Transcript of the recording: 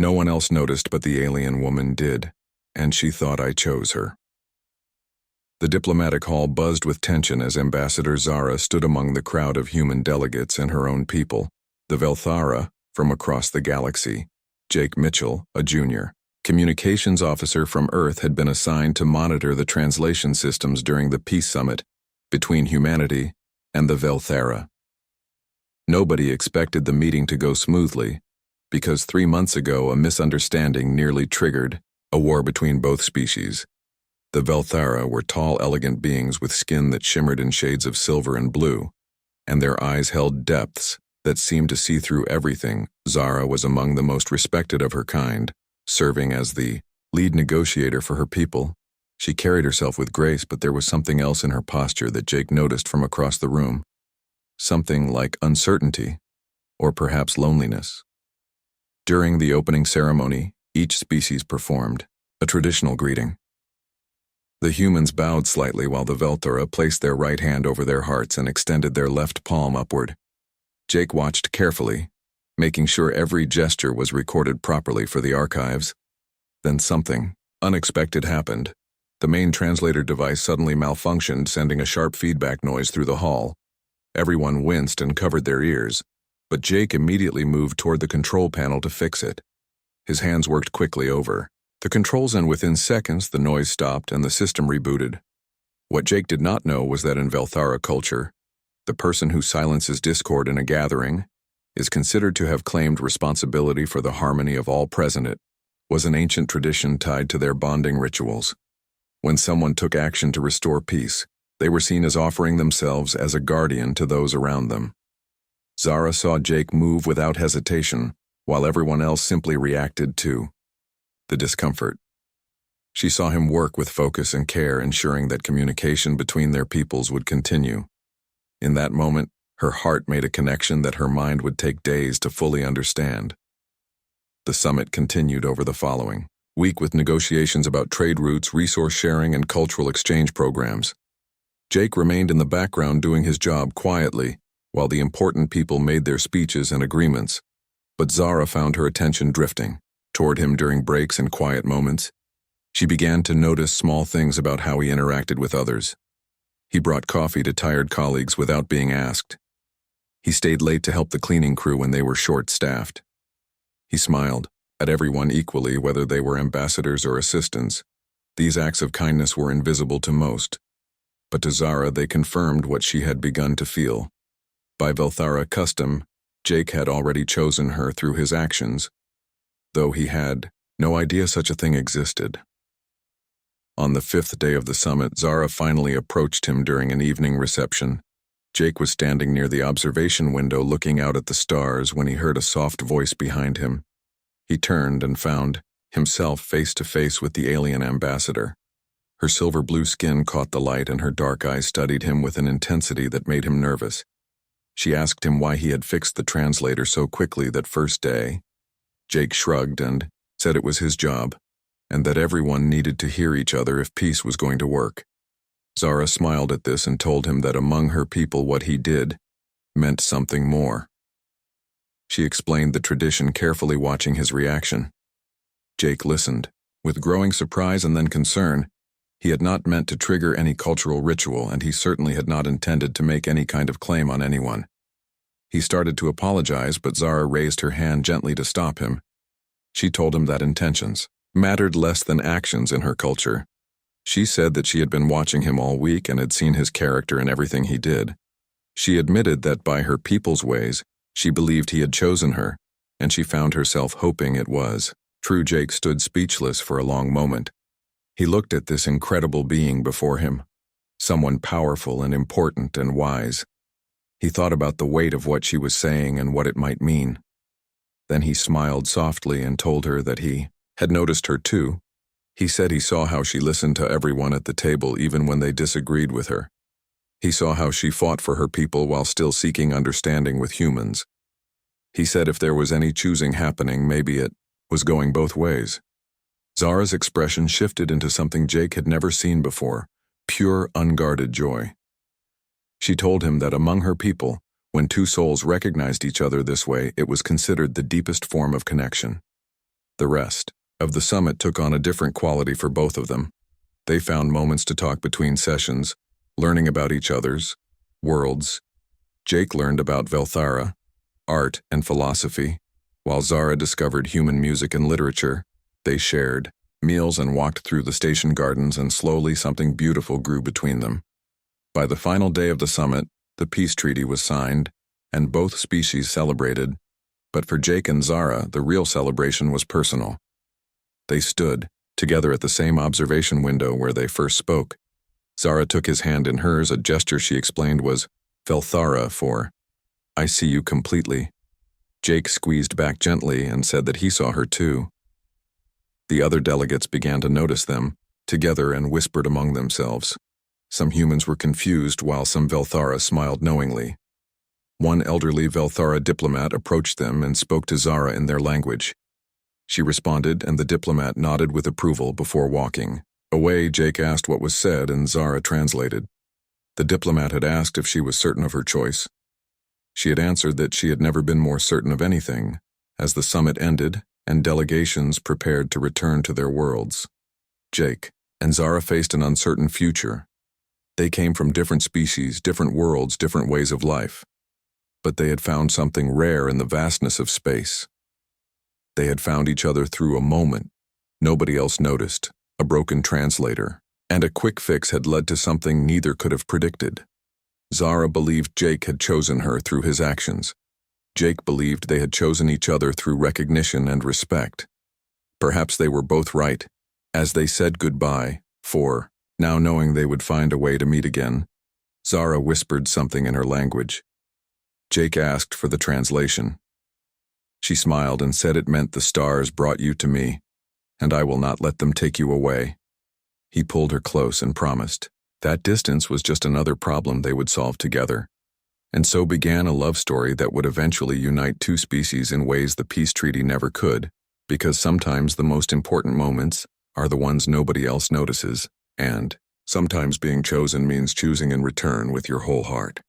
No one else noticed, but the alien woman did, and she thought I chose her. The diplomatic hall buzzed with tension as Ambassador Zara stood among the crowd of human delegates and her own people, the Velthara from across the galaxy. Jake Mitchell, a junior communications officer from Earth, had been assigned to monitor the translation systems during the peace summit between humanity and the Velthara. Nobody expected the meeting to go smoothly, because 3 months ago a misunderstanding nearly triggered a war between both species. The Velthara were tall, elegant beings with skin that shimmered in shades of silver and blue, and their eyes held depths that seemed to see through everything. Zara was among the most respected of her kind, serving as the lead negotiator for her people. She carried herself with grace, but there was something else in her posture that Jake noticed from across the room. Something like uncertainty, or perhaps loneliness. During the opening ceremony, each species performed a traditional greeting. The humans bowed slightly while the Velthara placed their right hand over their hearts and extended their left palm upward. Jake watched carefully, making sure every gesture was recorded properly for the archives. Then something unexpected happened. The main translator device suddenly malfunctioned, sending a sharp feedback noise through the hall. Everyone winced and covered their ears, but Jake immediately moved toward the control panel to fix it. His hands worked quickly over the controls, and within seconds the noise stopped and the system rebooted. What Jake did not know was that in Velthara culture, the person who silences discord in a gathering is considered to have claimed responsibility for the harmony of all present. It was an ancient tradition tied to their bonding rituals. When someone took action to restore peace, they were seen as offering themselves as a guardian to those around them. Zara saw Jake move without hesitation, while everyone else simply reacted to the discomfort. She saw him work with focus and care, ensuring that communication between their peoples would continue. In that moment, her heart made a connection that her mind would take days to fully understand. The summit continued over the following week with negotiations about trade routes, resource sharing, and cultural exchange programs. Jake remained in the background doing his job quietly, while the important people made their speeches and agreements. But Zara found her attention drifting toward him during breaks and quiet moments. She began to notice small things about how he interacted with others. He brought coffee to tired colleagues without being asked. He stayed late to help the cleaning crew when they were short-staffed. He smiled at everyone equally, whether they were ambassadors or assistants. These acts of kindness were invisible to most, but to Zara they confirmed what she had begun to feel. By Velthara custom, Jake had already chosen her through his actions, though he had no idea such a thing existed. On the 5th day of the summit, Zara finally approached him during an evening reception. Jake was standing near the observation window looking out at the stars when he heard a soft voice behind him. He turned and found himself face to face with the alien ambassador. Her silver blue skin caught the light and her dark eyes studied him with an intensity that made him nervous. She asked him why he had fixed the translator so quickly that first day. Jake shrugged and said it was his job, and that everyone needed to hear each other if peace was going to work. Zara smiled at this and told him that among her people what he did meant something more. She explained the tradition, carefully watching his reaction. Jake listened, with growing surprise and then concern. He had not meant to trigger any cultural ritual, and he certainly had not intended to make any kind of claim on anyone. He started to apologize, but Zara raised her hand gently to stop him. She told him that intentions mattered less than actions in her culture. She said that she had been watching him all week and had seen his character in everything he did. She admitted that by her people's ways, she believed he had chosen her, and she found herself hoping it was true. Jake stood speechless for a long moment. He looked at this incredible being before him, someone powerful and important and wise. He thought about the weight of what she was saying and what it might mean. Then he smiled softly and told her that he had noticed her too. He said he saw how she listened to everyone at the table even when they disagreed with her. He saw how she fought for her people while still seeking understanding with humans. He said if there was any choosing happening, maybe it was going both ways. Zara's expression shifted into something Jake had never seen before, pure, unguarded joy. She told him that among her people, when two souls recognized each other this way, it was considered the deepest form of connection. The rest of the summit took on a different quality for both of them. They found moments to talk between sessions, learning about each other's worlds. Jake learned about Velthara, art and philosophy, while Zara discovered human music and literature. They shared meals and walked through the station gardens, and slowly something beautiful grew between them. By the final day of the summit, the peace treaty was signed, and both species celebrated. But for Jake and Zara, the real celebration was personal. They stood together at the same observation window where they first spoke. Zara took his hand in hers, a gesture she explained was Velthara for, "I see you completely." Jake squeezed back gently and said that he saw her too. The other delegates began to notice them, together, and whispered among themselves. Some humans were confused, while some Velthara smiled knowingly. One elderly Velthara diplomat approached them and spoke to Zara in their language. She responded, and the diplomat nodded with approval before walking away. Jake asked what was said, and Zara translated. The diplomat had asked if she was certain of her choice. She had answered that she had never been more certain of anything, as the summit ended and delegations prepared to return to their worlds. Jake and Zara faced an uncertain future. They came from different species, different worlds, different ways of life. But they had found something rare in the vastness of space. They had found each other through a moment nobody else noticed, a broken translator, and a quick fix had led to something neither could have predicted. Zara believed Jake had chosen her through his actions. Jake believed they had chosen each other through recognition and respect. Perhaps they were both right, as they said goodbye, for, now knowing they would find a way to meet again, Zara whispered something in her language. Jake asked for the translation. She smiled and said it meant the stars brought you to me, and I will not let them take you away. He pulled her close and promised that distance was just another problem they would solve together. And so began a love story that would eventually unite two species in ways the peace treaty never could, because sometimes the most important moments are the ones nobody else notices, and sometimes being chosen means choosing in return with your whole heart.